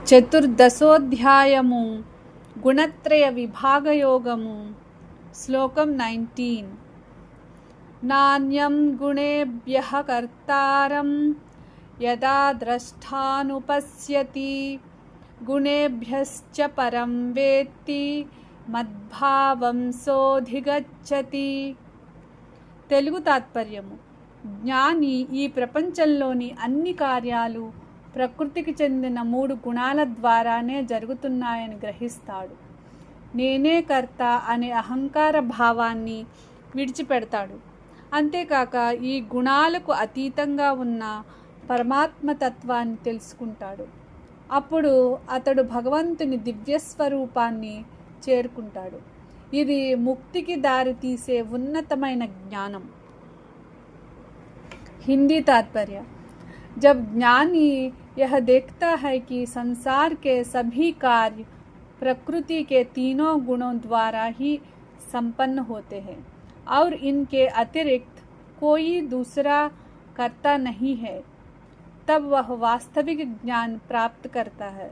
చతుర్దశోధ్యాయము గుణత్రయ విభాగయోగము. శ్లోకం 19. నాణ్యం గుణేభ్యః కర్తారం యదా ద్రష్టానుపశ్యతి గుణేభ్యశ్చ పరం వేత్తి మద్భావం సోధిగచ్చతి. తెలుగు తాత్పర్యము: జ్ఞాని ఈ ప్రపంచంలోని అన్ని కార్యాలు ప్రకృతికి చెందిన 3 గుణాల ద్వారానే జరుగుతున్నాయని గ్రహిస్తాడు. నేనే కర్త అనే అహంకార భావాన్ని విడిచిపెడతాడు. అంతేకాక ఈ గుణాలకు అతీతంగా ఉన్న పరమాత్మతత్వాన్ని తెలుసుకుంటాడు. అప్పుడు అతడు భగవంతుని దివ్యస్వరూపాన్ని చేరుకుంటాడు. ఇది ముక్తికి దారి తీసే ఉన్నతమైన జ్ఞానం. हिंदी तात्पर्य: जब ज्ञानी यह देखता है कि संसार के सभी कार्य प्रकृति के तीनों गुणों द्वारा ही संपन्न होते हैं और इनके अतिरिक्त कोई दूसरा कर्ता नहीं है, तब वह वास्तविक ज्ञान प्राप्त करता है.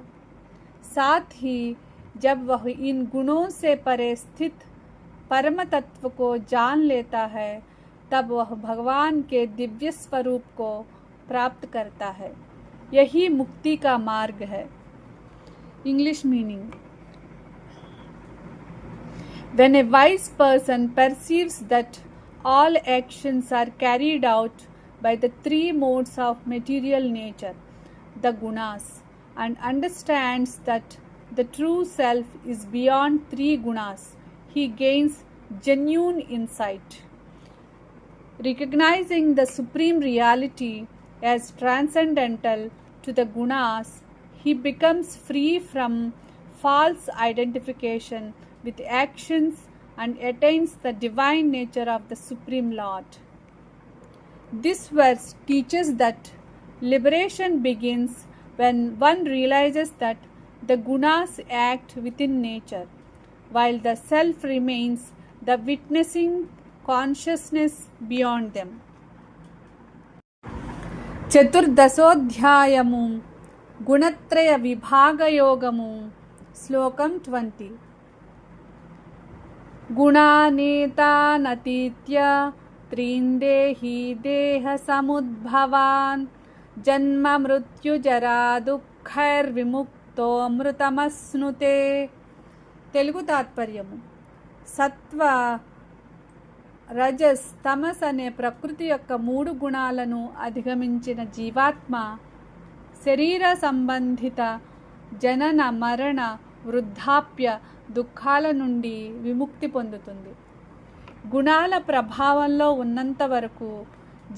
साथ ही जब वह इन गुणों से परे स्थित परम तत्व को जान लेता है, तब वह भगवान के दिव्य स्वरूप को प्राप्त करता है. यही मुक्ति का मार्ग है. English meaning: When a wise person perceives that all actions are carried out by the 3 modes of material nature, the gunas, and understands that the true self is beyond 3 gunas, he gains genuine insight. Recognizing the supreme reality as transcendental to the gunas, he becomes free from false identification with actions and attains the divine nature of the Supreme Lord. This verse teaches that liberation begins when one realizes that the gunas act within nature, while the self remains the witnessing consciousness beyond them. చతుర్దశోధ్యాయము గుణత్రయ విభాగయోగము. శ్లోకం 20. గుణానేతానతీత్య త్రీందేహి దేహ సముద్భవాన్ జన్మ మృత్యుజరా దుఃఖైర్విముక్తో అమృతమశ్నుతే. తెలుగు తాత్పర్యము: సత్వ, రజస్, తమస్ అనే ప్రకృతి యొక్క 3 గుణాలను అధిగమించిన జీవాత్మ శరీర సంబంధిత జనన మరణ వృద్ధాప్య దుఃఖాల నుండి విముక్తి పొందుతుంది. గుణాల ప్రభావంలో ఉన్నంత వరకు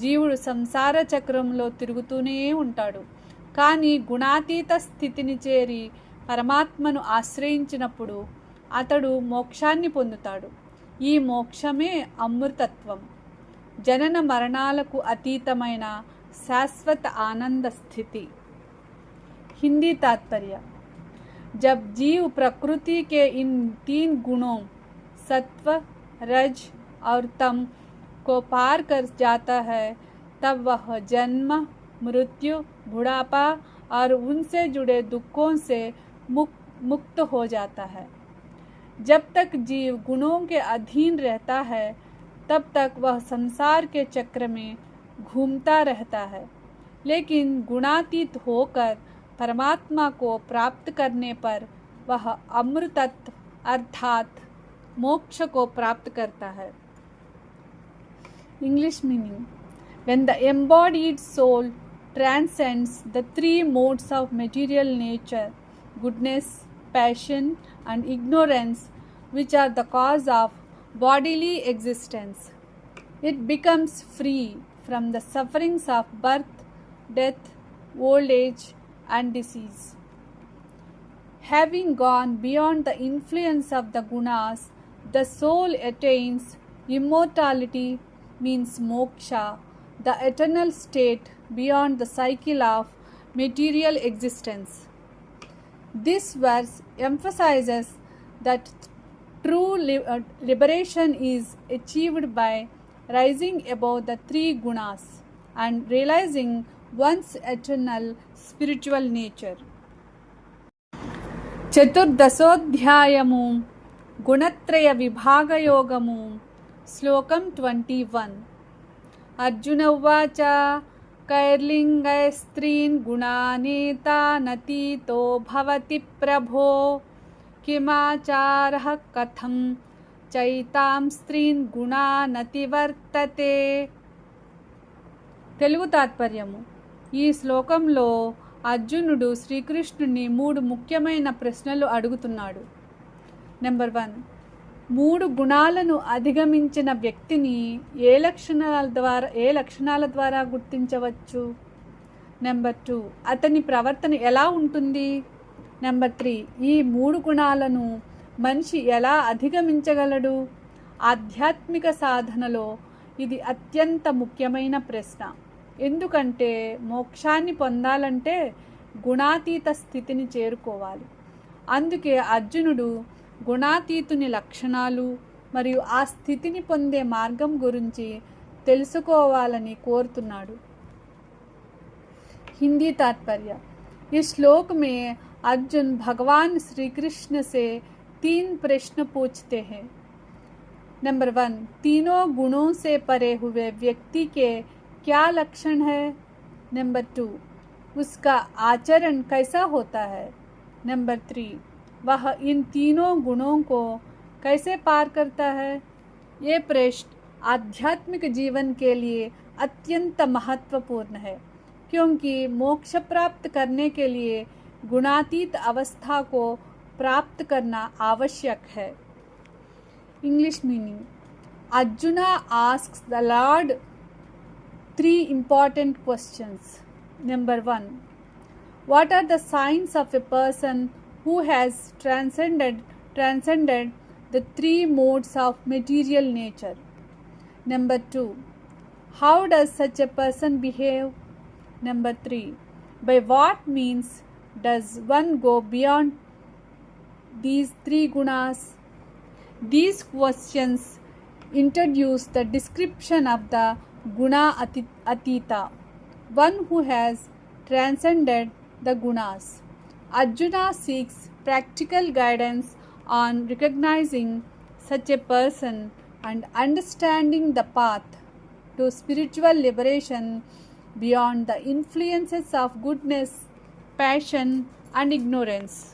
జీవుడు సంసార చక్రంలో తిరుగుతూనే ఉంటాడు. కానీ గుణాతీత స్థితిని చేరి పరమాత్మను ఆశ్రయించినప్పుడు అతడు మోక్షాన్ని పొందుతాడు. ఈ మోక్షమే అమృతత్వం, జనన మరణాలకు అతీతమైన శాశ్వత ఆనంద స్థితి. हिंदी तात्पर्य: जब जीव प्रकृति के इन 3 गुणों सत्व, रज और तम को पार कर जाता है, तब वह जन्म, मृत्यु, बुढ़ापा और उनसे जुड़े दुखों से मुक्त हो जाता है. जब तक जीव गुणों के अधीन रहता है, तब तक वह संसार के चक्र में घूमता रहता है. लेकिन गुणातीत होकर परमात्मा को प्राप्त करने पर वह अमृतत्व अर्थात मोक्ष को प्राप्त करता है. English meaning: When the embodied soul transcends the 3 modes of material nature, goodness, passion and ignorance, which are the cause of bodily existence, it becomes free from the sufferings of birth, death, old age and disease. Having gone beyond the influence of the gunas, the soul attains immortality, means moksha, the eternal state beyond the cycle of material existence. This verse emphasizes that true liberation is achieved by rising above the 3 gunas and realizing one's eternal spiritual nature. చతుర్దశోధ్యాయము గుణత్రయ విభాగయోగము శ్లోకం 21. అర్జున ఉవాచ కైర్లింగైస్త్రీన్ గుణానేతానతీతో భవతి ప్రభో కిమాచారః కథం చైతాం స్త్రీన్ గుణానతివర్తతే. తెలుగు తాత్పర్యము. ఈ శ్లోకంలో అర్జునుడు శ్రీకృష్ణుని 3 ముఖ్యమైన ప్రశ్నలు అడుగుతున్నాడు. నెంబర్ 1, 3 గుణాలను అధిగమించిన వ్యక్తిని ఏ లక్షణాల ద్వారా గుర్తించవచ్చు? నెంబర్ 2, అతని ప్రవర్తన ఎలా ఉంటుంది? నెంబర్ 3, ఈ 3 గుణాలను మనిషి ఎలా అధిగమించగలడు? ఆధ్యాత్మిక సాధనలో ఇది అత్యంత ముఖ్యమైన ప్రశ్న. ఎందుకంటే మోక్షాన్ని పొందాలంటే గుణాతీత స్థితిని చేరుకోవాలి. అందుకే అర్జునుడు గుణాతీతుని లక్షణాలు మరియు ఆ స్థితిని పొందే మార్గం గురించి తెలుసుకోవాలని కోరుతున్నాడు. హిందీ तात्पर्य. इस श्लोक में अर्जुन भगवान श्री कृष्ण से 3 प्रश्न पूछते हैं. नंबर 1, तीनों गुणों से परे हुए व्यक्ति के क्या लक्षण है? नंबर 2, उसका आचरण कैसा होता है? नंबर 3, वह इन तीनों गुणों को कैसे पार करता है? ये प्रश्न आध्यात्मिक जीवन के लिए अत्यंत महत्वपूर्ण है, क्योंकि मोक्ष प्राप्त करने के लिए गुणातीत अवस्था को प्राप्त करना आवश्यक है. English meaning. Arjuna asks the Lord 3 important questions. Number 1, what are the signs of a person who has transcended the 3 modes of material nature? Number 2, how does such a person behave? Number 3, by what means does one go beyond these 3 gunas? These questions introduce the description of the guna atita, one who has transcended the gunas. Arjuna seeks practical guidance on recognizing such a person and understanding the path to spiritual liberation beyond the influences of goodness, passion, and ignorance.